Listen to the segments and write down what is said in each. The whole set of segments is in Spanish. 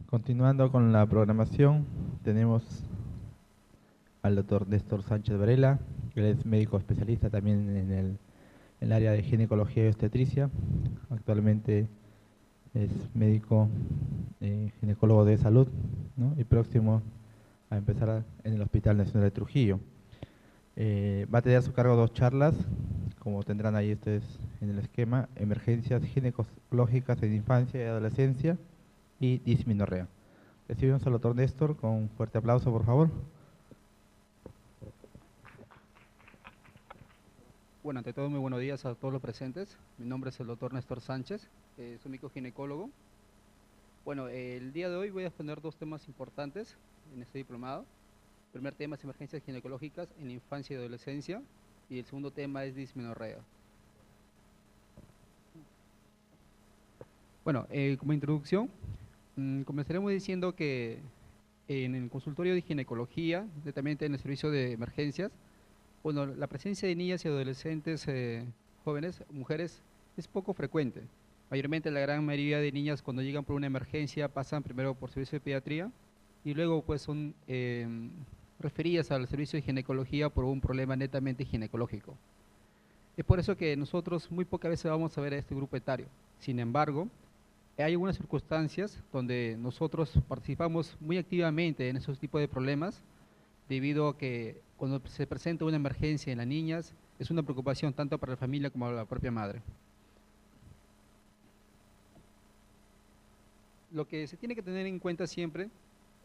Continuando con la programación, tenemos al doctor Néstor Sánchez Varela, que es médico especialista también en el área de ginecología y obstetricia. Actualmente es médico ginecólogo de salud, ¿no? Y próximo a empezar en el Hospital Nacional de Trujillo. Va a tener a su cargo 2 charlas, como tendrán ahí ustedes en el esquema: emergencias ginecológicas en infancia y adolescencia y dismenorrea. Recibimos al doctor Néstor con un fuerte aplauso, por favor. Bueno, ante todo, muy buenos días a todos los presentes. Mi nombre es el doctor Néstor Sánchez, soy médico ginecólogo. Bueno, el día de hoy voy a exponer 2 temas importantes en este diplomado. El primer tema es emergencias ginecológicas en la infancia y adolescencia, y el segundo tema es dismenorrea. Bueno, como introducción, comenzaremos diciendo que en el consultorio de ginecología, netamente en el servicio de emergencias, bueno, la presencia de niñas y adolescentes jóvenes, mujeres, es poco frecuente. Mayormente la gran mayoría de niñas cuando llegan por una emergencia pasan primero por servicio de pediatría y luego pues son referidas al servicio de ginecología por un problema netamente ginecológico. Es por eso que nosotros muy pocas veces vamos a ver a este grupo etario. Sin embargo, hay algunas circunstancias donde nosotros participamos muy activamente en esos tipos de problemas, debido a que cuando se presenta una emergencia en las niñas es una preocupación tanto para la familia como para la propia madre. Lo que se tiene que tener en cuenta siempre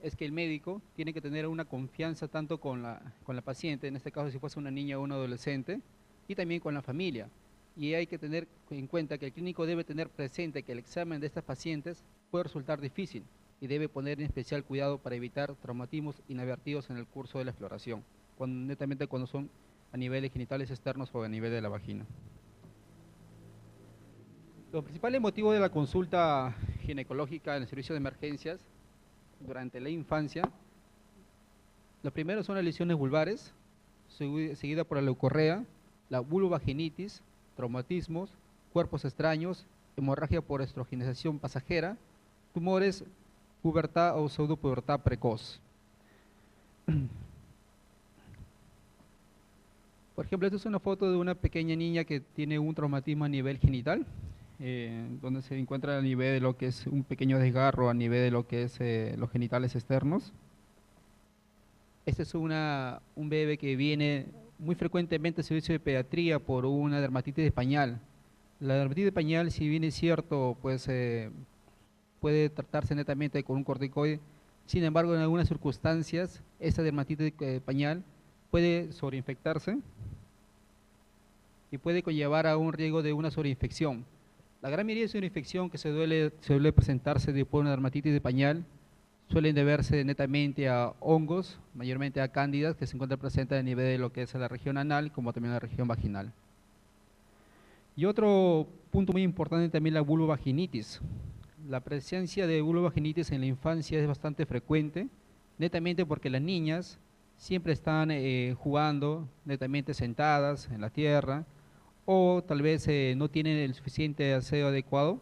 es que el médico tiene que tener una confianza tanto con la paciente, en este caso si fuese una niña o un adolescente, y también con la familia. Y hay que tener en cuenta que el clínico debe tener presente que el examen de estas pacientes puede resultar difícil y debe poner en especial cuidado para evitar traumatismos inadvertidos en el curso de la exploración, netamente cuando son a nivel de genitales externos o a nivel de la vagina. Los principales motivos de la consulta ginecológica en el servicio de emergencias durante la infancia, lo primero son las lesiones vulvares, seguida por la leucorrea, la vulvovaginitis, traumatismos, cuerpos extraños, hemorragia por estrogenización pasajera, tumores, pubertad o pseudopubertad precoz. Por ejemplo, esta es una foto de una pequeña niña que tiene un traumatismo a nivel genital, donde se encuentra a nivel de lo que es un pequeño desgarro a nivel de lo que es los genitales externos. Este es un bebé que viene muy frecuentemente al servicio de pediatría por una dermatitis de pañal. La dermatitis de pañal, si bien es cierto, pues puede tratarse netamente con un corticoide. Sin embargo, en algunas circunstancias, esta dermatitis de pañal puede sobreinfectarse y puede conllevar a un riesgo de una sobreinfección. La gran mayoría de sobreinfección que suele presentarse después de una dermatitis de pañal suelen deberse netamente a hongos, mayormente a cándidas, que se encuentran presentes a nivel de lo que es la región anal, como también la región vaginal. Y otro punto muy importante también la vulvovaginitis. La presencia de vulvovaginitis en la infancia es bastante frecuente, netamente porque las niñas siempre están jugando netamente sentadas en la tierra, o tal vez no tienen el suficiente aseo adecuado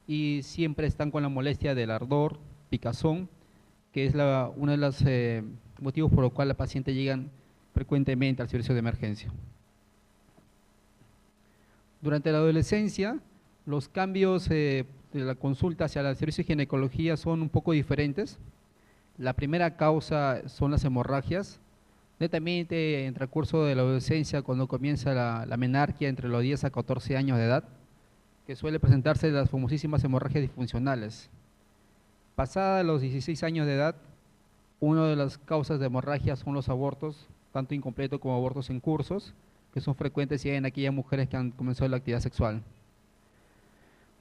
y siempre están con la molestia del ardor, picazón, que es uno de los motivos por los cuales la paciente llegan frecuentemente al servicio de emergencia. Durante la adolescencia, los cambios de la consulta hacia el servicio de ginecología son un poco diferentes. La primera causa son las hemorragias. Netamente en el transcurso de la adolescencia, cuando comienza la menarquia entre los 10 a 14 años de edad, que suele presentarse las famosísimas hemorragias disfuncionales. Pasada los 16 años de edad, una de las causas de hemorragia son los abortos, tanto incompletos como abortos en cursos, que son frecuentes en aquellas mujeres que han comenzado la actividad sexual.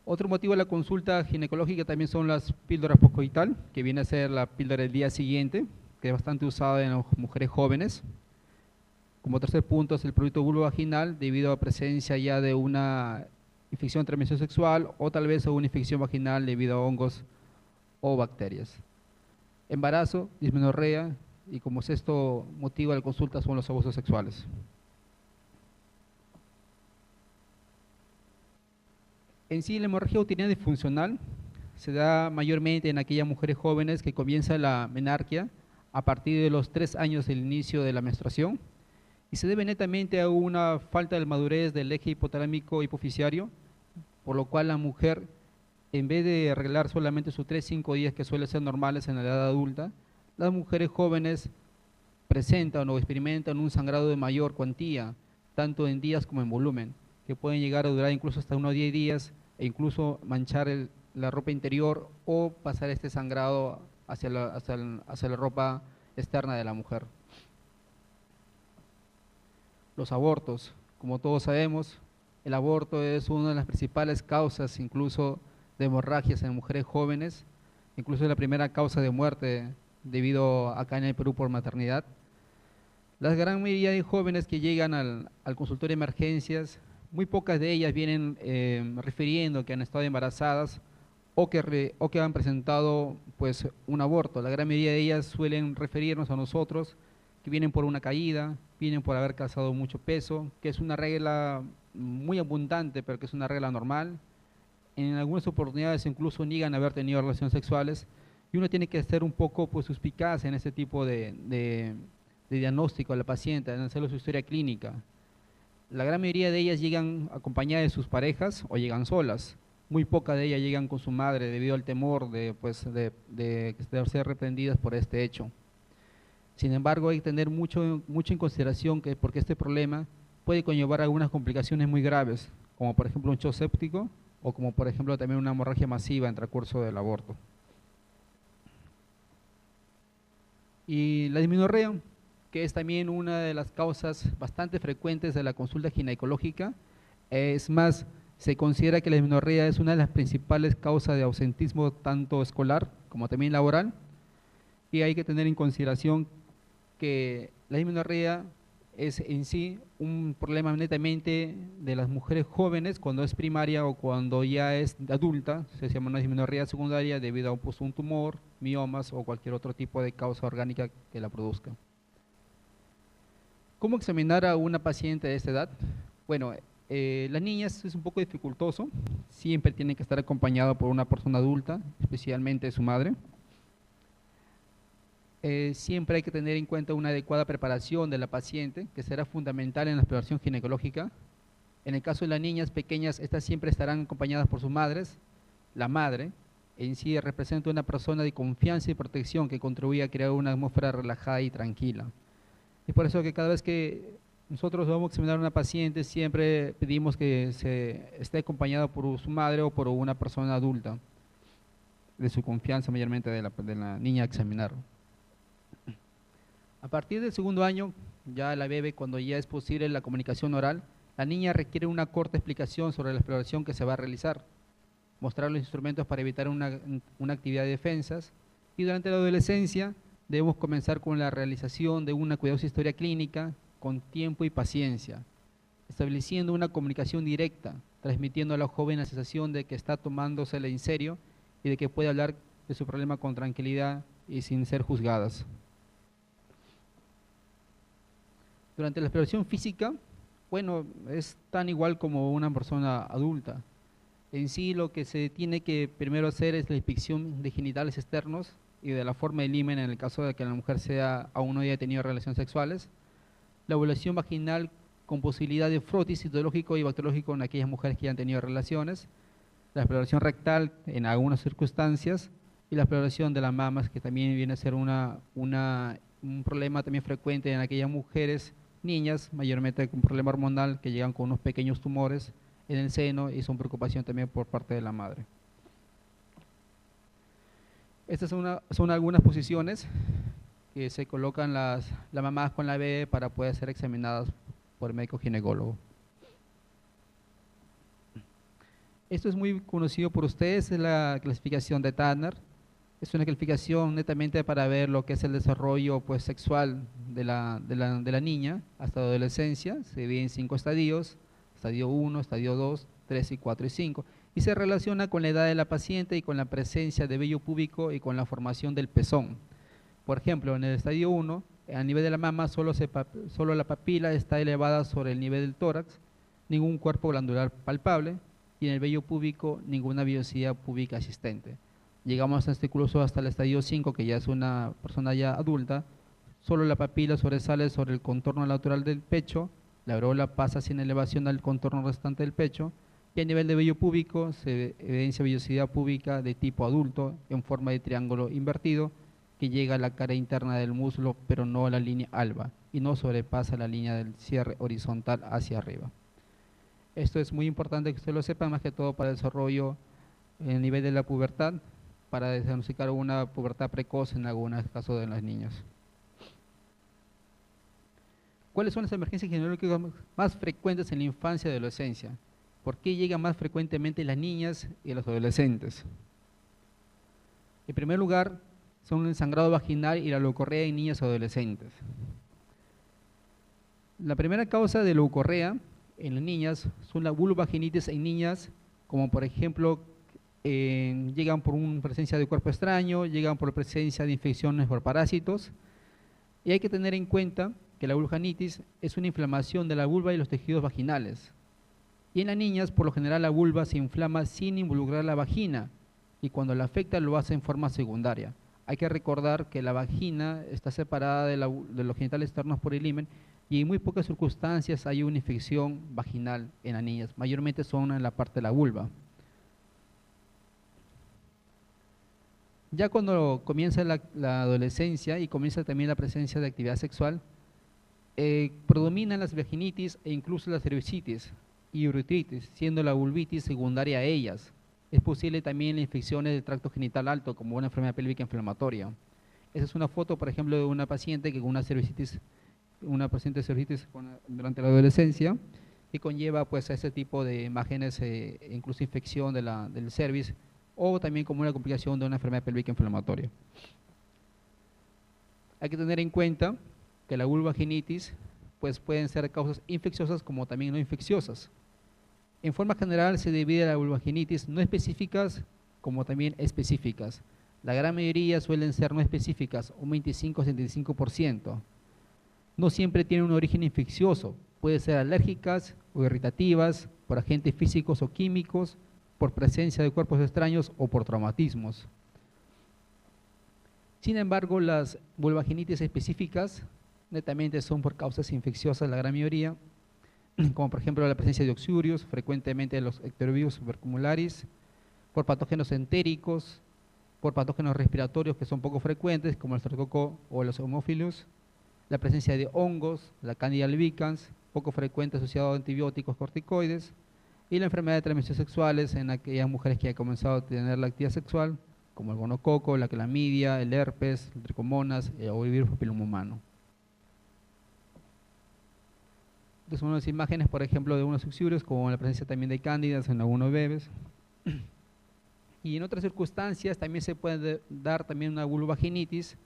Otro motivo de la consulta ginecológica también son las píldoras poscoital, que viene a ser la píldora del día siguiente, que es bastante usada en las mujeres jóvenes. Como tercer punto es el producto vulvovaginal, debido a la presencia ya de una infección de transmisión sexual o tal vez a una infección vaginal debido a hongos o bacterias. Embarazo, dismenorrea y como sexto motivo de la consulta son los abusos sexuales. En sí, la hemorragia uterina disfuncional se da mayormente en aquellas mujeres jóvenes que comienza la menarquia a partir de los 3 años del inicio de la menstruación y se debe netamente a una falta de madurez del eje hipotalámico hipoficiario, por lo cual la mujer, en vez de arreglar solamente sus 3-5 días que suelen ser normales en la edad adulta, las mujeres jóvenes presentan o experimentan un sangrado de mayor cuantía, tanto en días como en volumen, que pueden llegar a durar incluso hasta unos 10 días e incluso manchar la ropa interior o pasar este sangrado hacia la ropa externa de la mujer. Los abortos, como todos sabemos, el aborto es una de las principales causas incluso de hemorragias en mujeres jóvenes, incluso es la primera causa de muerte debido acá en el Perú por maternidad. La gran mayoría de jóvenes que llegan al consultorio de emergencias, muy pocas de ellas vienen refiriendo que han estado embarazadas o que han presentado pues un aborto. La gran mayoría de ellas suelen referirnos a nosotros que vienen por una caída, vienen por haber causado mucho peso, que es una regla muy abundante, pero que es una regla normal. En algunas oportunidades incluso niegan haber tenido relaciones sexuales y uno tiene que ser un poco pues suspicaz en ese tipo de diagnóstico a la paciente, en hacerle su historia clínica. La gran mayoría de ellas llegan acompañadas de sus parejas o llegan solas. Muy pocas de ellas llegan con su madre debido al temor de ser reprendidas por este hecho. Sin embargo, hay que tener mucho en consideración porque este problema puede conllevar algunas complicaciones muy graves, como por ejemplo un shock séptico o como por ejemplo también una hemorragia masiva en transcurso del aborto. Y la dismenorrea, que es también una de las causas bastante frecuentes de la consulta ginecológica, es más, se considera que la dismenorrea es una de las principales causas de ausentismo tanto escolar como también laboral, y hay que tener en consideración que la dismenorrea es en sí un problema netamente de las mujeres jóvenes cuando es primaria o cuando ya es adulta, se llama una dismenorrea secundaria debido a un tumor, miomas o cualquier otro tipo de causa orgánica que la produzca. ¿Cómo examinar a una paciente de esta edad? Bueno, las niñas es un poco dificultoso, siempre tienen que estar acompañadas por una persona adulta, especialmente su madre. Siempre hay que tener en cuenta una adecuada preparación de la paciente, que será fundamental en la exploración ginecológica. En el caso de las niñas pequeñas, estas siempre estarán acompañadas por sus madres. La madre en sí representa una persona de confianza y protección que contribuye a crear una atmósfera relajada y tranquila. Es por eso que cada vez que nosotros vamos a examinar a una paciente, siempre pedimos que se esté acompañada por su madre o por una persona adulta, de su confianza mayormente de la niña a examinar. A partir del segundo año, ya la bebé, cuando ya es posible la comunicación oral, la niña requiere una corta explicación sobre la exploración que se va a realizar, mostrar los instrumentos para evitar una actividad de defensas, y durante la adolescencia debemos comenzar con la realización de una cuidadosa historia clínica con tiempo y paciencia, estableciendo una comunicación directa, transmitiendo a la joven la sensación de que está tomándosela en serio y de que puede hablar de su problema con tranquilidad y sin ser juzgadas. Durante la exploración física, bueno, es tan igual como una persona adulta. En sí lo que se tiene que primero hacer es la inspección de genitales externos y de la forma del himen en el caso de que la mujer aún no haya tenido relaciones sexuales. La evaluación vaginal con posibilidad de frotis citológico y bacteriológico en aquellas mujeres que ya han tenido relaciones. La exploración rectal en algunas circunstancias y la exploración de las mamas, que también viene a ser un problema también frecuente en aquellas mujeres, niñas, mayormente con problema hormonal, que llegan con unos pequeños tumores en el seno y son preocupación también por parte de la madre. Estas son algunas posiciones que se colocan las mamás con la bebé para poder ser examinadas por el médico ginecólogo. Esto es muy conocido por ustedes, es la clasificación de Tanner. Es una clasificación netamente para ver lo que es el desarrollo pues, sexual de la niña hasta la adolescencia. Se divide en 5 estadios, estadio 1, estadio 2, 3 y 4 y 5. Y se relaciona con la edad de la paciente y con la presencia de vello púbico y con la formación del pezón. Por ejemplo, en el estadio 1, a nivel de la mama, solo la papila está elevada sobre el nivel del tórax, ningún cuerpo glandular palpable, y en el vello púbico, ninguna vellosidad púbica existente. Llegamos incluso hasta el estadio 5, que ya es una persona ya adulta, solo la papila sobresale sobre el contorno natural del pecho, la areola pasa sin elevación al contorno restante del pecho, y a nivel de vello púbico se evidencia vellosidad púbica de tipo adulto en forma de triángulo invertido que llega a la cara interna del muslo, pero no a la línea alba, y no sobrepasa la línea del cierre horizontal hacia arriba. Esto es muy importante que usted lo sepa, más que todo para el desarrollo en el nivel de la pubertad, para diagnosticar una pubertad precoz en algunos casos de los niños. ¿Cuáles son las emergencias ginecológicas más frecuentes en la infancia y adolescencia? ¿Por qué llegan más frecuentemente las niñas y los adolescentes? En primer lugar, son el sangrado vaginal y la leucorrea en niñas y adolescentes. La primera causa de leucorrea en las niñas son la vulvovaginitis en niñas, como por ejemplo, llegan por una presencia de cuerpo extraño, llegan por presencia de infecciones por parásitos, y hay que tener en cuenta que la vulvovaginitis es una inflamación de la vulva y los tejidos vaginales. Y en las niñas, por lo general, la vulva se inflama sin involucrar la vagina, y cuando la afecta lo hace en forma secundaria. Hay que recordar que la vagina está separada de los genitales externos por el himen, y en muy pocas circunstancias hay una infección vaginal en las niñas, mayormente son en la parte de la vulva. Ya cuando comienza la adolescencia y comienza también la presencia de actividad sexual, predominan las vaginitis e incluso la cervicitis y uretritis, siendo la vulvitis secundaria a ellas. Es posible también las infecciones del tracto genital alto, como una enfermedad pélvica inflamatoria. Esa es una foto, por ejemplo, de una paciente que con una paciente de cervicitis durante la adolescencia, que conlleva pues a ese tipo de imágenes, incluso infección del cervix, o también como una complicación de una enfermedad pélvica inflamatoria. Hay que tener en cuenta que la vulvovaginitis pues pueden ser causas infecciosas como también no infecciosas. En forma general se divide la vulvovaginitis no específicas como también específicas. La gran mayoría suelen ser no específicas, un 25-75%. No siempre tienen un origen infeccioso, puede ser alérgicas o irritativas, por agentes físicos o químicos, por presencia de cuerpos extraños o por traumatismos. Sin embargo, las vulvovaginitis específicas netamente son por causas infecciosas la gran mayoría, como por ejemplo la presencia de oxurios, frecuentemente los ectovirus tubercularis, por patógenos entéricos, por patógenos respiratorios que son poco frecuentes, como el Streptococcus o los Haemophilus, la presencia de hongos, la Candida albicans, poco frecuente asociado a antibióticos corticoides, y la enfermedad de transmisión sexuales en aquellas mujeres que han comenzado a tener la actividad sexual, como el gonococo, la clamidia, el herpes, el tricomonas o el virus papiloma humano. Entonces, unas imágenes, por ejemplo, de unos oxurios, como la presencia también de cándidas en algunos bebés. Y en otras circunstancias también se puede dar también una vulvovaginitis,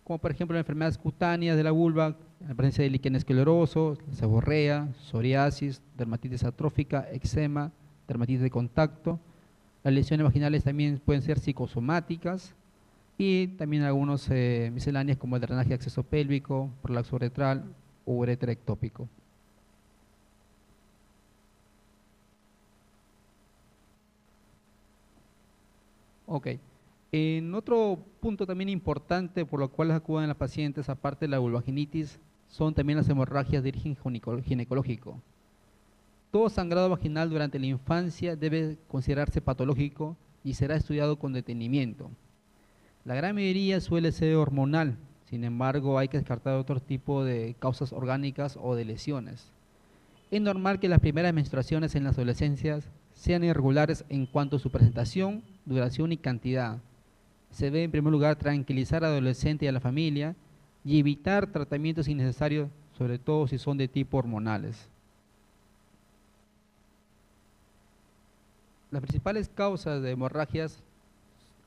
como por ejemplo enfermedades cutáneas de la vulva, la presencia de líquen escleroso, seborrea, psoriasis, dermatitis atrófica, eczema, dermatitis de contacto. Las lesiones vaginales también pueden ser psicosomáticas y también algunos misceláneas como el drenaje de acceso pélvico, prolapso uretral o uretra ectópico. Ok. En otro punto también importante por lo cual acuden las pacientes, aparte de la vulvovaginitis, son también las hemorragias de origen ginecológico. Todo sangrado vaginal durante la infancia debe considerarse patológico y será estudiado con detenimiento. La gran mayoría suele ser hormonal, sin embargo hay que descartar otro tipo de causas orgánicas o de lesiones. Es normal que las primeras menstruaciones en las adolescencias sean irregulares en cuanto a su presentación, duración y cantidad. Se debe en primer lugar tranquilizar al adolescente y a la familia y evitar tratamientos innecesarios, sobre todo si son de tipo hormonales. Las principales causas de hemorragias,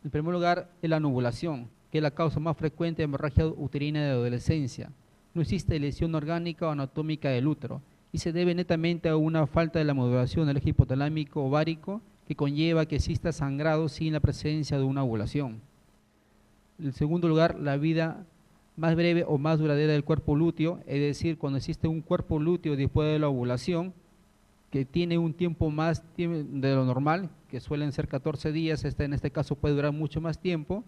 en primer lugar, es la anovulación, que es la causa más frecuente de hemorragia uterina de adolescencia. No existe lesión orgánica o anatómica del útero y se debe netamente a una falta de la modulación del eje hipotalámico ovárico que conlleva que exista sangrado sin la presencia de una ovulación. En segundo lugar, la vida más breve o más duradera del cuerpo lúteo, es decir, cuando existe un cuerpo lúteo después de la ovulación, que tiene un tiempo más de lo normal, que suelen ser 14 días, en este caso puede durar mucho más tiempo,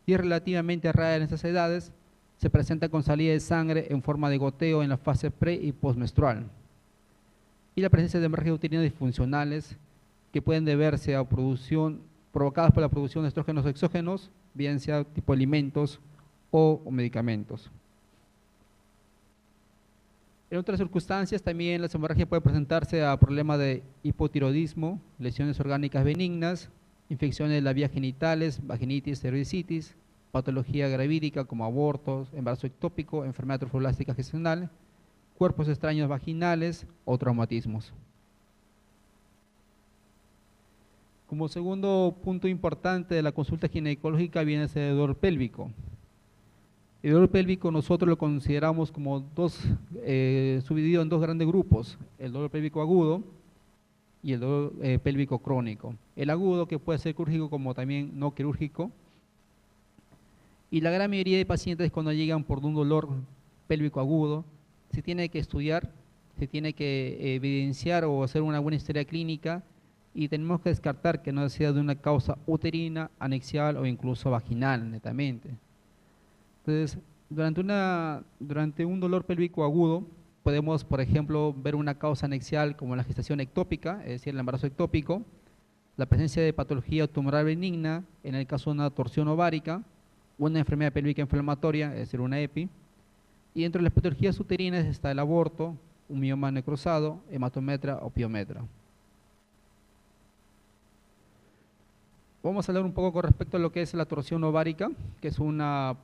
y es relativamente rara en estas edades. Se presenta con salida de sangre en forma de goteo en la fase pre y postmenstrual. Y la presencia de hemorragias uterinas disfuncionales que pueden deberse a provocadas por la producción de estrógenos exógenos, bien sea tipo alimentos o medicamentos. En otras circunstancias también las hemorragias pueden presentarse a problemas de hipotiroidismo, lesiones orgánicas benignas, infecciones de las vías genitales, vaginitis, cervicitis, patología gravídica como abortos, embarazo ectópico, enfermedad trofoblástica gestacional, cuerpos extraños vaginales o traumatismos. Como segundo punto importante de la consulta ginecológica viene a ser el dolor pélvico. El dolor pélvico nosotros lo consideramos como subdividido en dos grandes grupos, el dolor pélvico agudo y el dolor pélvico crónico. El agudo, que puede ser quirúrgico como también no quirúrgico, y la gran mayoría de pacientes cuando llegan por un dolor pélvico agudo, se tiene que estudiar, se tiene que evidenciar o hacer una buena historia clínica, y tenemos que descartar que no sea de una causa uterina, anexial o incluso vaginal, netamente. Entonces, durante un dolor pélvico agudo, podemos, por ejemplo, ver una causa anexial como la gestación ectópica, es decir, el embarazo ectópico, la presencia de patología tumoral benigna, en el caso de una torsión ovárica, una enfermedad pélvica inflamatoria, es decir, una EPI, y dentro de las patologías uterinas está el aborto, un mioma necrosado, hematometra o piometra. Vamos a hablar un poco con respecto a lo que es la torsión ovárica, que es una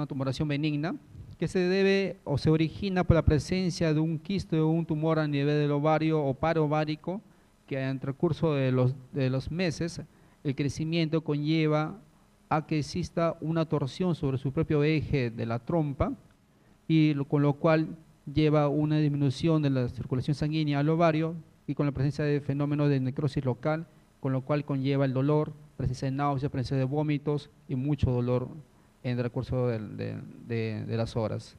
tumoración benigna, que se debe o se origina por la presencia de un quiste o un tumor a nivel del ovario o paro ovárico, que en el transcurso de los meses el crecimiento conlleva a que exista una torsión sobre su propio eje de la trompa, y con lo cual lleva una disminución de la circulación sanguínea al ovario, y con la presencia de fenómenos de necrosis local, con lo cual conlleva el dolor, presencia de náuseas, presencia de vómitos y mucho dolor en el recurso de las horas.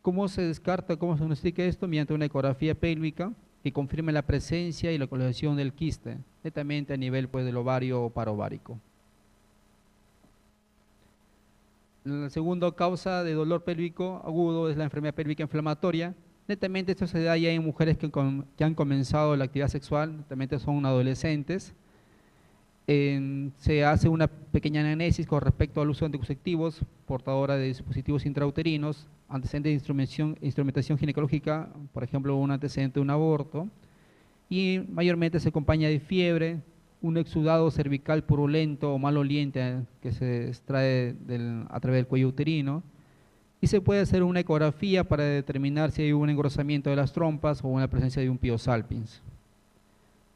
¿Cómo se descarta, cómo se diagnostica esto? Mediante una ecografía pélvica que confirme la presencia y la localización del quiste, netamente a nivel del ovario o parovárico. La segunda causa de dolor pélvico agudo es la enfermedad pélvica inflamatoria. Netamente esto se da ya en mujeres que han comenzado la actividad sexual, netamente son adolescentes. Se hace una pequeña anamnesis con respecto al uso de anticonceptivos, portadora de dispositivos intrauterinos, antecedentes de instrumentación ginecológica, por ejemplo, un antecedente de un aborto, y mayormente se acompaña de fiebre, un exudado cervical purulento o maloliente que se extrae a través del cuello uterino, y se puede hacer una ecografía para determinar si hay un engrosamiento de las trompas o una presencia de un piosalpins.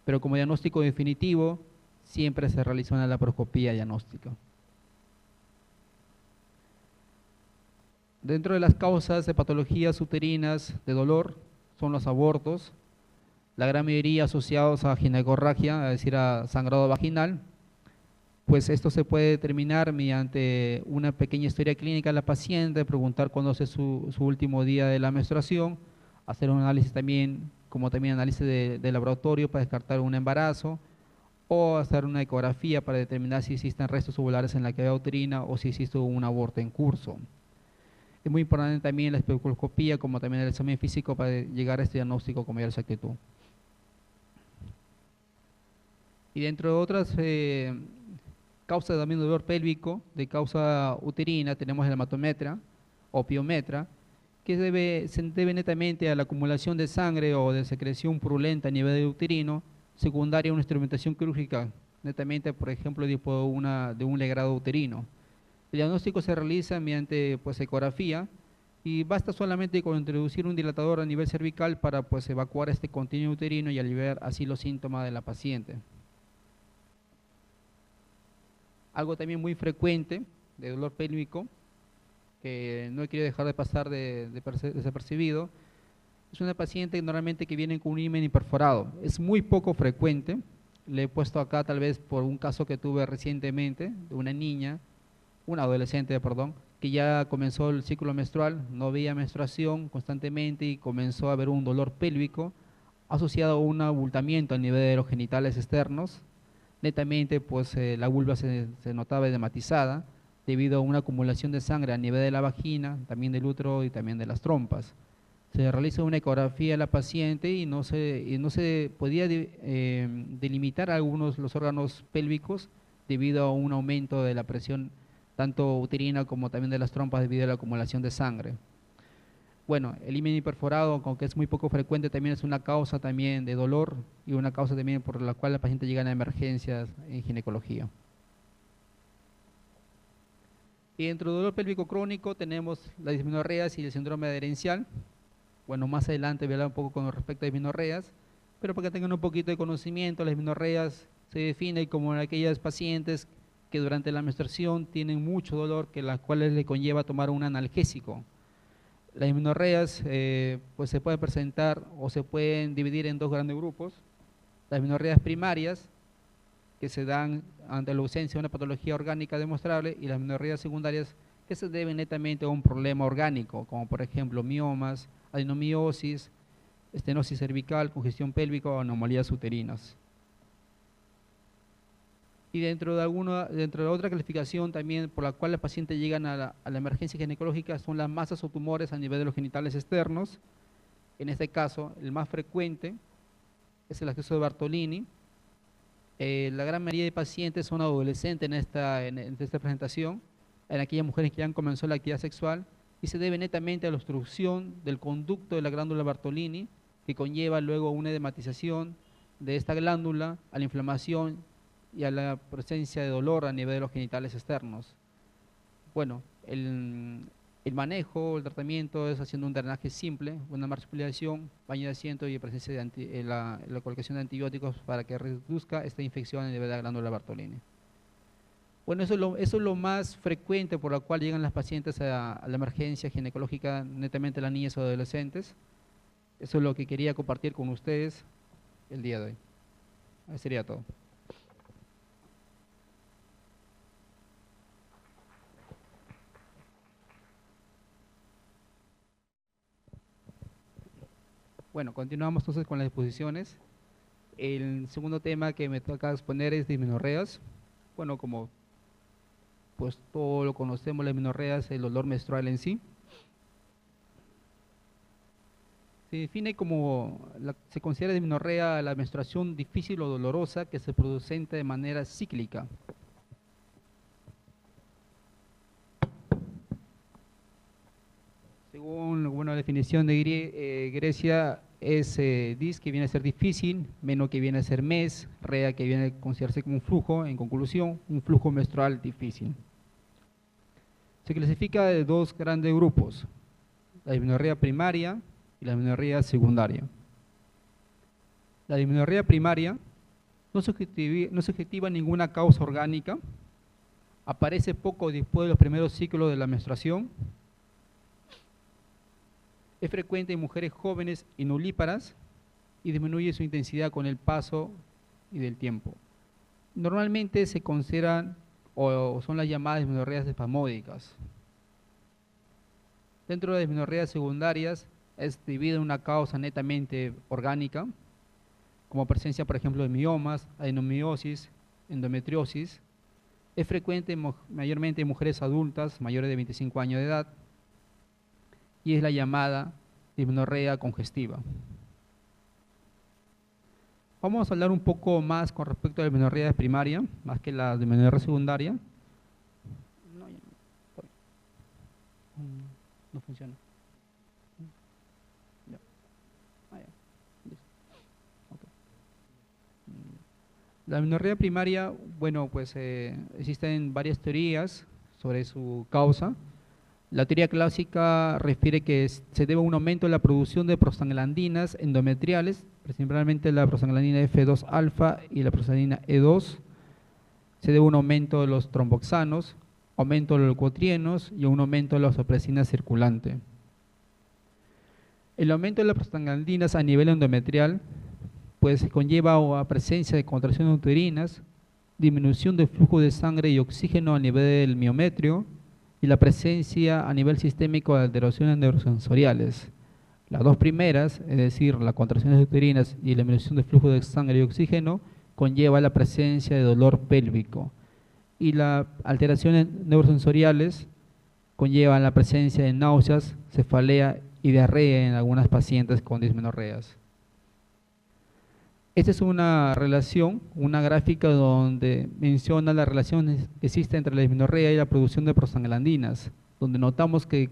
Pero como diagnóstico definitivo, siempre se realiza una laparoscopía diagnóstica. Dentro de las causas de patologías uterinas de dolor son los abortos, la gran mayoría asociados a ginecorragia, es decir, a sangrado vaginal. Pues esto se puede determinar mediante una pequeña historia clínica de la paciente, preguntar cuándo es su último día de la menstruación, hacer un análisis también, como también análisis de laboratorio para descartar un embarazo, o hacer una ecografía para determinar si existen restos ovulares en la cavidad uterina o si existe un aborto en curso. Es muy importante también la especuloscopía, como también el examen físico para llegar a este diagnóstico con mayor exactitud. Y dentro de otras causas también de dolor pélvico, de causa uterina, tenemos el hematometra o piometra, que se debe netamente a la acumulación de sangre o de secreción purulenta a nivel uterino, secundaria a una instrumentación quirúrgica, netamente, por ejemplo, de un legrado uterino. El diagnóstico se realiza mediante ecografía, y basta solamente con introducir un dilatador a nivel cervical para evacuar este contenido uterino y aliviar así los síntomas de la paciente. Algo también muy frecuente de dolor pélvico, que no he querido dejar de pasar desapercibido, es una paciente normalmente que viene con un himen imperforado. Es muy poco frecuente. Le he puesto acá tal vez por un caso que tuve recientemente de una adolescente, que ya comenzó el ciclo menstrual, no veía menstruación constantemente y comenzó a haber un dolor pélvico asociado a un abultamiento a nivel de los genitales externos, netamente pues la vulva se notaba edematizada debido a una acumulación de sangre a nivel de la vagina, también del útero y también de las trompas. Se realiza una ecografía a la paciente y no se podía delimitar algunos los órganos pélvicos debido a un aumento de la presión tanto uterina como también de las trompas debido a la acumulación de sangre. Bueno, el himen perforado, aunque es muy poco frecuente, también es una causa también de dolor y una causa también por la cual la paciente llega a emergencias en ginecología. Y dentro del dolor pélvico crónico tenemos las dismenorreas y el síndrome adherencial. Bueno, más adelante voy a hablar un poco con respecto a dismenorreas, pero para que tengan un poquito de conocimiento, las dismenorreas se definen como aquellas pacientes que durante la menstruación tienen mucho dolor, que las cuales le conlleva tomar un analgésico. Las dismenorreas pues se pueden presentar o se pueden dividir en dos grandes grupos. Las dismenorreas primarias, que se dan ante la ausencia de una patología orgánica demostrable, y las dismenorreas secundarias, que se deben netamente a un problema orgánico, como por ejemplo miomas, adenomiosis, estenosis cervical, congestión pélvica o anomalías uterinas. Y dentro de otra clasificación también por la cual los pacientes llegan a la emergencia ginecológica son las masas o tumores a nivel de los genitales externos. En este caso, el más frecuente es el acceso de Bartolini. La gran mayoría de pacientes son adolescentes en esta presentación, en aquellas mujeres que ya han comenzado la actividad sexual, y se debe netamente a la obstrucción del conducto de la glándula Bartolini, que conlleva luego una edematización de esta glándula, a la inflamación y a la presencia de dolor a nivel de los genitales externos. Bueno, el manejo, el tratamiento es haciendo un drenaje simple, una marsupialización, baño de asiento y presencia de la colocación de antibióticos para que reduzca esta infección a nivel de la glándula Bartolini. Bueno, eso es lo más frecuente por lo cual llegan las pacientes a la emergencia ginecológica, netamente las niñas o adolescentes. Eso es lo que quería compartir con ustedes el día de hoy. Eso sería todo. Bueno, continuamos entonces con las exposiciones. El segundo tema que me toca exponer es dismenorreas. Bueno, como pues todo lo conocemos, la dismenorrea es el dolor menstrual en sí. Se define como, se considera dismenorrea la menstruación difícil o dolorosa que se produce de manera cíclica. Según la definición de Grecia, es dis, que viene a ser difícil, meno, que viene a ser mes, rea, que viene a considerarse como un flujo, en conclusión, un flujo menstrual difícil. Se clasifica de dos grandes grupos, la dismenorrea primaria y la dismenorrea secundaria. La dismenorrea primaria no se objetiva ninguna causa orgánica, aparece poco después de los primeros ciclos de la menstruación, es frecuente en mujeres jóvenes y nulíparas y disminuye su intensidad con el paso y del tiempo. Normalmente se consideran o son las llamadas dismenorreas espasmódicas. Dentro de las dismenorreas secundarias es debido a una causa netamente orgánica, como presencia, por ejemplo, de miomas, adenomiosis, endometriosis. Es frecuente mayormente en mujeres adultas mayores de 25 años de edad y es la llamada dismenorrea congestiva. Vamos a hablar un poco más con respecto a la dismenorrea primaria, más que la dismenorrea secundaria. No funciona. La dismenorrea primaria, bueno, pues existen varias teorías sobre su causa. La teoría clásica refiere que se debe a un aumento de la producción de prostaglandinas endometriales, principalmente la prostaglandina F2 alfa y la prostaglandina E2. Se debe a un aumento de los tromboxanos, aumento de los leucotrienos y un aumento de la vasopresina circulante. El aumento de las prostaglandinas a nivel endometrial pues conlleva a presencia de contracciones uterinas, disminución del flujo de sangre y oxígeno a nivel del miometrio y la presencia a nivel sistémico de alteraciones neurosensoriales. Las dos primeras, es decir, las contracciones uterinas y la disminución del flujo de sangre y oxígeno, conlleva la presencia de dolor pélvico y las alteraciones neurosensoriales conllevan la presencia de náuseas, cefalea y diarrea en algunas pacientes con dismenorreas. Esta es una relación, una gráfica donde menciona la relación que existe entre la dismenorrea y la producción de prostaglandinas, donde notamos que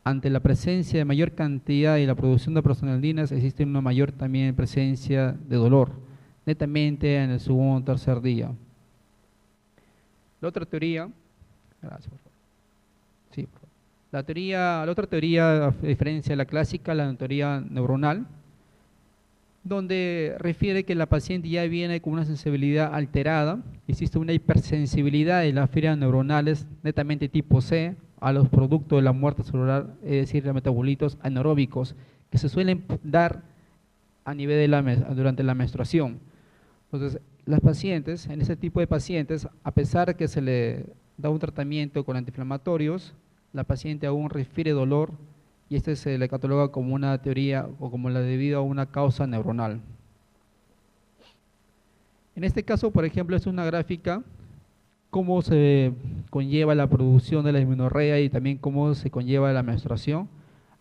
ante la presencia de mayor cantidad y la producción de prostaglandinas existe una mayor también presencia de dolor, netamente en el segundo o tercer día. La otra teoría, gracias, por favor. Sí, por favor. La otra teoría, a diferencia de la clásica, la teoría neuronal, donde refiere que la paciente ya viene con una sensibilidad alterada, existe una hipersensibilidad de las fibras neuronales netamente tipo C a los productos de la muerte celular, es decir, los metabolitos anaeróbicos que se suelen dar a nivel de durante la menstruación. Entonces, las pacientes, en ese tipo de pacientes, a pesar de que se le da un tratamiento con antiinflamatorios, la paciente aún refiere dolor y este se le cataloga como una teoría o como la debido a una causa neuronal. En este caso, por ejemplo, es una gráfica cómo se conlleva la producción de la dismenorrea y también cómo se conlleva la menstruación.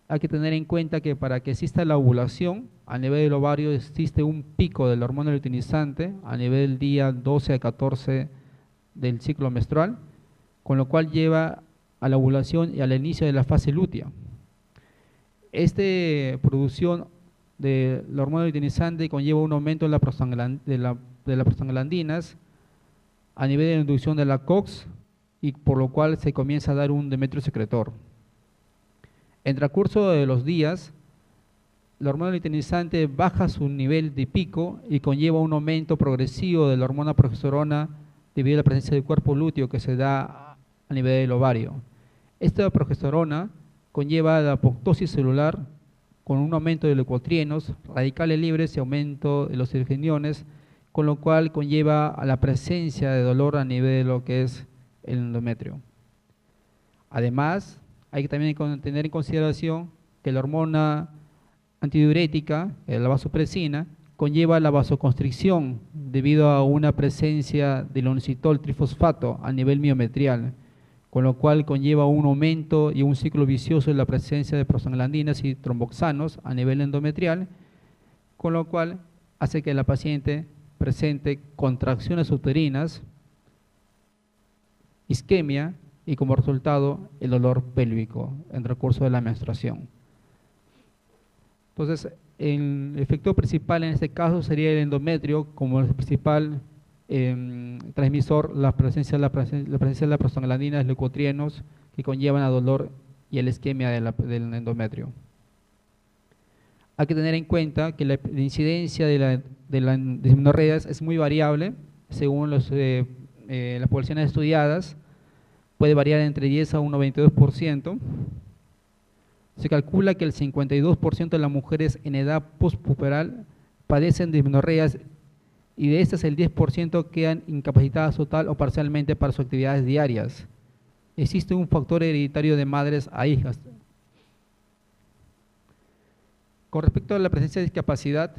Hay que tener en cuenta que para que exista la ovulación, a nivel del ovario existe un pico de la hormona luteinizante a nivel del día 12 a 14 del ciclo menstrual, con lo cual lleva a la ovulación y al inicio de la fase lútea. Esta producción de la hormona luteinizante conlleva un aumento de las prostaglandinas a nivel de la inducción de la COX y por lo cual se comienza a dar un endometrio secretor. En transcurso de los días, la hormona luteinizante baja su nivel de pico y conlleva un aumento progresivo de la hormona progesterona debido a la presencia del cuerpo lúteo que se da a nivel del ovario. Esta progesterona conlleva la apoptosis celular con un aumento de leucotrienos, radicales libres y aumento de los ergeniones, con lo cual conlleva a la presencia de dolor a nivel de lo que es el endometrio. Además, hay que también tener en consideración que la hormona antidiurética, la vasopresina, conlleva la vasoconstricción debido a una presencia del inositol trifosfato a nivel miometrial, con lo cual conlleva un aumento y un ciclo vicioso de la presencia de prostaglandinas y tromboxanos a nivel endometrial, con lo cual hace que la paciente presente contracciones uterinas, isquemia y como resultado el dolor pélvico en el recurso de la menstruación. Entonces, el efecto principal en este caso sería el endometrio como el principal transmisor, la presencia de la prostaglandina, los leucotrienos que conllevan a dolor y la isquemia del endometrio. Hay que tener en cuenta que la incidencia de la dismenorreas es muy variable según las poblaciones estudiadas, puede variar entre 10 a un 92%. Se calcula que el 52% de las mujeres en edad postpuberal padecen dismenorreas y de estas el 10% quedan incapacitadas total o parcialmente para sus actividades diarias. Existe un factor hereditario de madres a hijas. Con respecto a la presencia de discapacidad,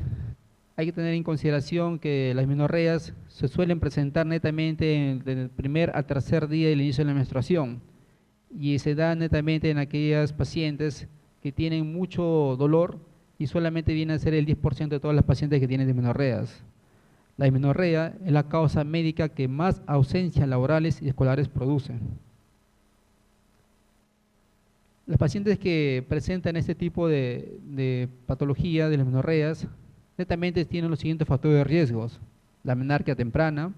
hay que tener en consideración que las dismenorreas se suelen presentar netamente del primer al tercer día del inicio de la menstruación y se da netamente en aquellas pacientes que tienen mucho dolor y solamente viene a ser el 10% de todas las pacientes que tienen dismenorreas. La dismenorrea es la causa médica que más ausencias laborales y escolares produce. Las pacientes que presentan este tipo de patología de las dismenorreas netamente tienen los siguientes factores de riesgos: la menarquia temprana,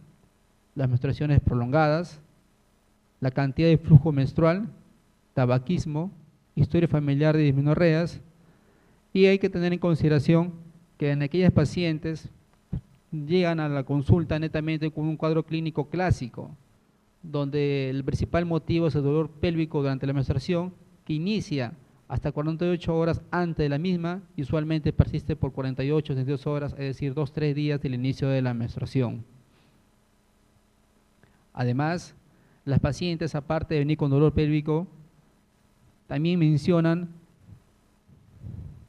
las menstruaciones prolongadas, la cantidad de flujo menstrual, tabaquismo, historia familiar de dismenorreas, y hay que tener en consideración que en aquellas pacientes llegan a la consulta netamente con un cuadro clínico clásico, donde el principal motivo es el dolor pélvico durante la menstruación, que inicia hasta 48 horas antes de la misma y usualmente persiste por 48 a 72 horas, es decir, 2-3 días del inicio de la menstruación. Además, las pacientes, aparte de venir con dolor pélvico, también mencionan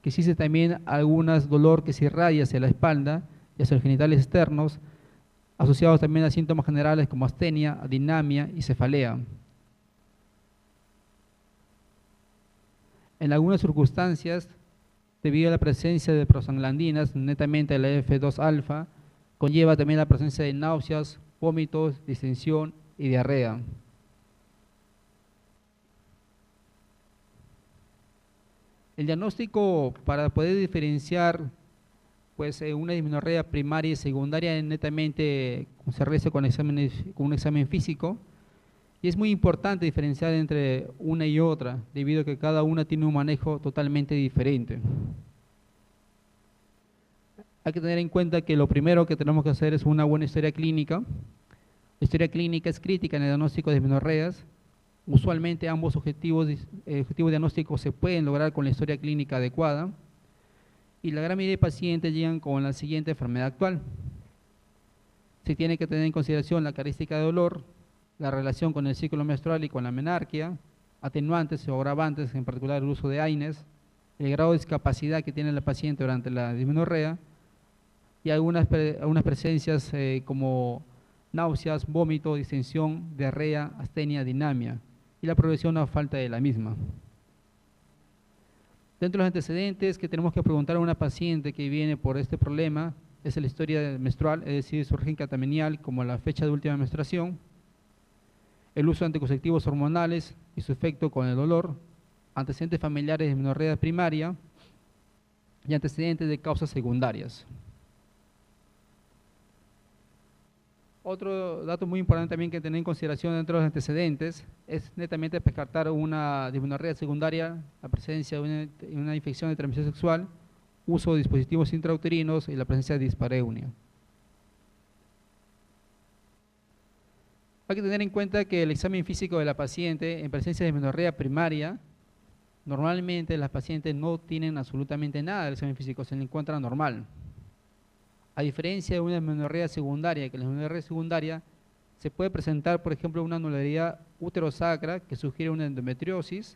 que existe también algunas dolor que se irradia hacia la espalda y hacia los genitales externos, asociados también a síntomas generales como astenia, adinamia y cefalea. En algunas circunstancias, debido a la presencia de prostaglandinas, netamente la F2-alfa, conlleva también la presencia de náuseas, vómitos, distensión y diarrea. El diagnóstico para poder diferenciar pues, una dismenorrea primaria y secundaria netamente se realiza con un examen físico, y es muy importante diferenciar entre una y otra, debido a que cada una tiene un manejo totalmente diferente. Hay que tener en cuenta que lo primero que tenemos que hacer es una buena historia clínica. La historia clínica es crítica en el diagnóstico de dismenorreas. Usualmente ambos objetivos diagnósticos se pueden lograr con la historia clínica adecuada, y la gran mayoría de pacientes llegan con la siguiente enfermedad actual. Se tiene que tener en consideración la característica de dolor, la relación con el ciclo menstrual y con la menarquia, atenuantes o agravantes, en particular el uso de AINES, el grado de discapacidad que tiene la paciente durante la dismenorrea, y algunas presencias como náuseas, vómito, distensión, diarrea, astenia, dinamia, y la progresión o falta de la misma. Dentro de los antecedentes que tenemos que preguntar a una paciente que viene por este problema es la historia menstrual, es decir, su origen catamenial como la fecha de última menstruación, el uso de anticonceptivos hormonales y su efecto con el dolor, antecedentes familiares de dismenorrea primaria y antecedentes de causas secundarias. Otro dato muy importante también que tener en consideración dentro de los antecedentes es netamente descartar una dismenorrea secundaria, la presencia de una infección de transmisión sexual, uso de dispositivos intrauterinos y la presencia de dispareunia. Hay que tener en cuenta que el examen físico de la paciente en presencia de dismenorrea primaria, normalmente las pacientes no tienen absolutamente nada del examen físico, se le encuentra normal. A diferencia de una dismenorrea secundaria, que la dismenorrea secundaria se puede presentar, por ejemplo, una anorexia uterosacra que sugiere una endometriosis,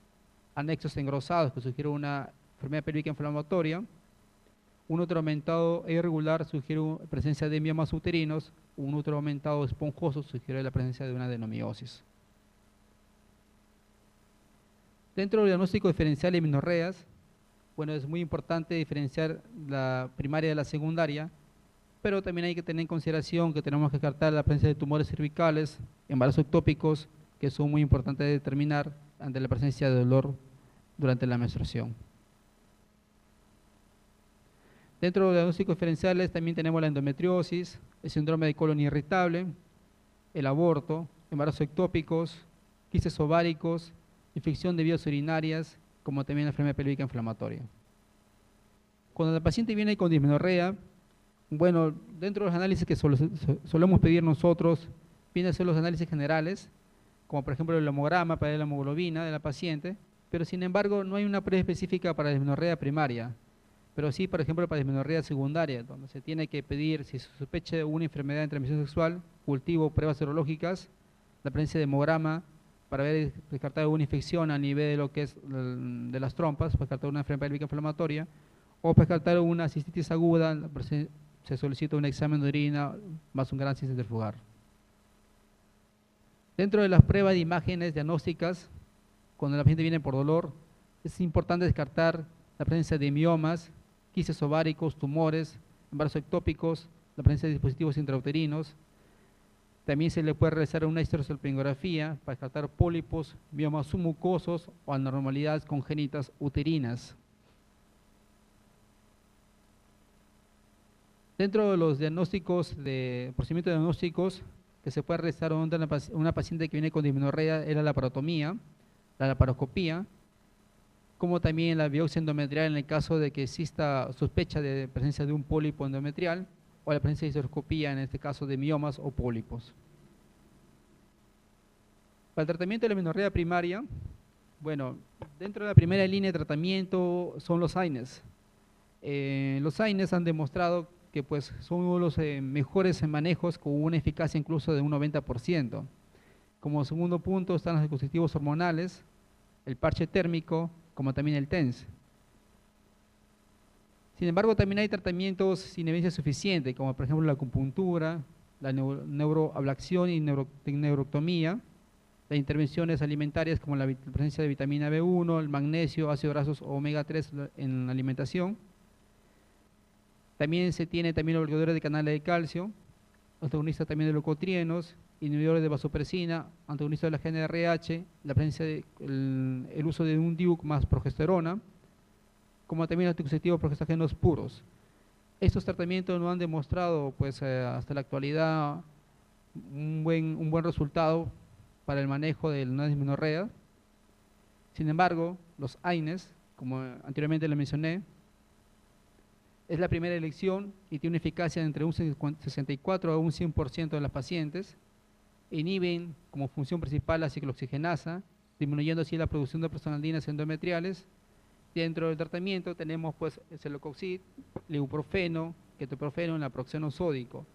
anexos engrosados que sugiere una enfermedad pélvica inflamatoria, un útero aumentado e irregular sugiere presencia de miomas uterinos, un útero aumentado esponjoso sugiere la presencia de una adenomiosis. Dentro del diagnóstico diferencial de dismenorreas, bueno, es muy importante diferenciar la primaria de la secundaria, pero también hay que tener en consideración que tenemos que descartar la presencia de tumores cervicales, embarazos ectópicos, que son muy importantes de determinar ante la presencia de dolor durante la menstruación. Dentro de los diagnósticos diferenciales también tenemos la endometriosis, el síndrome de colon irritable, el aborto, embarazos ectópicos, quistes ováricos, infección de vías urinarias, como también la enfermedad pélvica inflamatoria. Cuando la paciente viene con dismenorrea, bueno, dentro de los análisis que solemos pedir nosotros, vienen a ser los análisis generales, como por ejemplo el hemograma para la hemoglobina de la paciente, pero sin embargo no hay una prueba específica para la dismenorrea primaria, pero sí, por ejemplo, para dismenorrea secundaria, donde se tiene que pedir, si se sospecha una enfermedad de transmisión sexual, cultivo, pruebas serológicas, la presencia de hemograma, para ver descartar alguna infección a nivel de lo que es de las trompas, para descartar una enfermedad pélvica inflamatoria, o para descartar una cistitis aguda, se solicita un examen de orina más un gran centrifugar. Dentro de las pruebas de imágenes diagnósticas, cuando la paciente viene por dolor, es importante descartar la presencia de miomas, quistes ováricos, tumores, embarazos ectópicos, la presencia de dispositivos intrauterinos. También se le puede realizar una histerosalpingografía para descartar pólipos, miomas submucosos o anormalidades congénitas uterinas. Dentro de los diagnósticos, procedimientos diagnósticos que se puede realizar a una paciente que viene con dismenorrea era la laparotomía, la laparoscopía, como también la biopsia endometrial en el caso de que exista sospecha de presencia de un pólipo endometrial, o la presencia de histeroscopía en este caso de miomas o pólipos. Para el tratamiento de la dismenorrea primaria, bueno, dentro de la primera línea de tratamiento son los AINES. Los AINES han demostrado que pues, son uno de los mejores manejos con una eficacia incluso de un 90%. Como segundo punto están los dispositivos hormonales, el parche térmico, como también el TENS. Sin embargo, también hay tratamientos sin evidencia suficiente, como por ejemplo la acupuntura, la neuroablación y neurotomía, las intervenciones alimentarias como la presencia de vitamina B1, el magnesio, ácidos grasos omega 3 en la alimentación. También se tiene también bloqueadores de canales de calcio, antagonistas también de leucotrienos, inhibidores de vasopresina, antagonistas de la GnRH, la presencia de el uso de un DIUC más progesterona, como también anticonceptivos progestágenos puros. Estos tratamientos no han demostrado pues hasta la actualidad un buen resultado para el manejo de la dismenorrea. Sin embargo, los AINES, como anteriormente le mencioné, es la primera elección y tiene una eficacia de entre un 64 a un 100% de las pacientes. Inhiben como función principal la ciclooxigenasa, disminuyendo así la producción de prostaglandinas endometriales. Dentro del tratamiento tenemos pues el celecoxib, el ibuprofeno, ketoprofeno y el naproxeno sódico.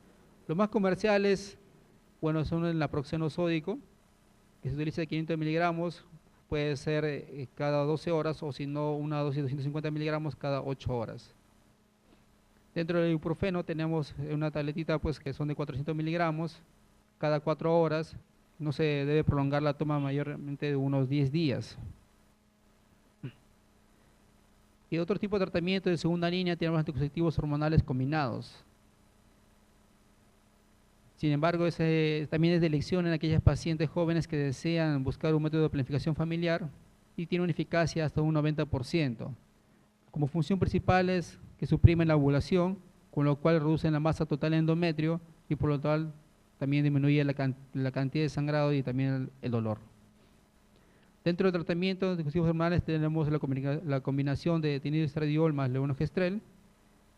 Los más comerciales, bueno, son el naproxeno sódico, que se utiliza de 500 miligramos, puede ser cada 12 horas o si no una dosis de 250 miligramos cada 8 horas. Dentro del ibuprofeno tenemos una tabletita pues que son de 400 miligramos cada 4 horas. No se debe prolongar la toma mayormente de unos 10 días. Y otro tipo de tratamiento de segunda línea tenemos anticonceptivos hormonales combinados. Sin embargo, también es de elección en aquellas pacientes jóvenes que desean buscar un método de planificación familiar y tiene una eficacia hasta un 90%. Como función principal es que suprimen la ovulación, con lo cual reducen la masa total de endometrio y por lo tanto también disminuye la cantidad de sangrado y también el dolor. Dentro del tratamiento de anticonceptivos hormonales tenemos la combinación de etinilestradiol más levonorgestrel.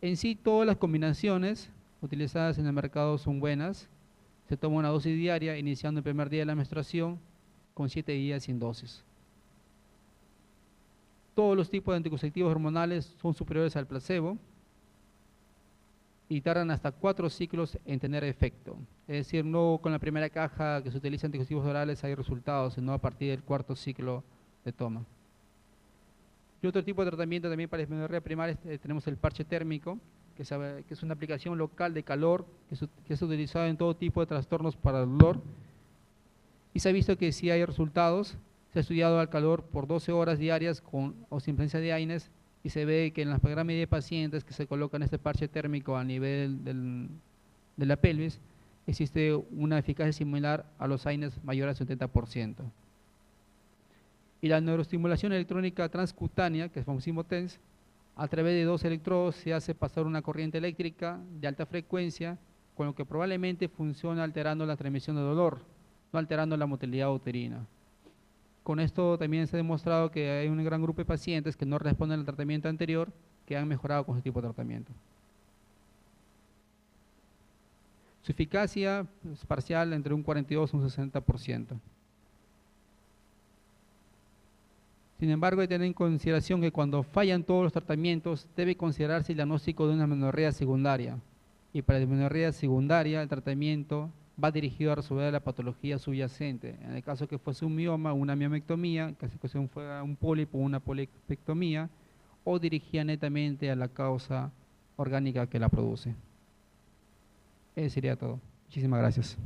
En sí, todas las combinaciones utilizadas en el mercado son buenas. Se toma una dosis diaria, iniciando el primer día de la menstruación, con 7 días sin dosis. Todos los tipos de anticonceptivos hormonales son superiores al placebo y tardan hasta 4 ciclos en tener efecto. Es decir, no con la primera caja que se utiliza anticonceptivos orales hay resultados, sino a partir del 4.º ciclo de toma. Y otro tipo de tratamiento también para dismenorrea primaria tenemos el parche térmico, que es una aplicación local de calor que es utilizado en todo tipo de trastornos para el dolor. Y se ha visto que sí hay resultados. Se ha estudiado al calor por 12 horas diarias con o sin presencia de AINES y se ve que en la gran mayoría de pacientes que se colocan este parche térmico a nivel de la pelvis existe una eficacia similar a los AINES mayor al 70%. Y la neuroestimulación electrónica transcutánea, que es famosísimo TENS, a través de 2 electrodos se hace pasar una corriente eléctrica de alta frecuencia, con lo que probablemente funciona alterando la transmisión de dolor, no alterando la motilidad uterina. Con esto también se ha demostrado que hay un gran grupo de pacientes que no responden al tratamiento anterior que han mejorado con este tipo de tratamiento. Su eficacia es parcial entre un 42 y un 60%. Sin embargo, hay que tener en consideración que cuando fallan todos los tratamientos debe considerarse el diagnóstico de una amenorrea secundaria. Y para la amenorrea secundaria el tratamiento va dirigido a resolver la patología subyacente. En el caso que fuese un mioma, una miomectomía, que si fuera un pólipo, una polipectomía, o dirigida netamente a la causa orgánica que la produce. Eso sería todo. Muchísimas gracias.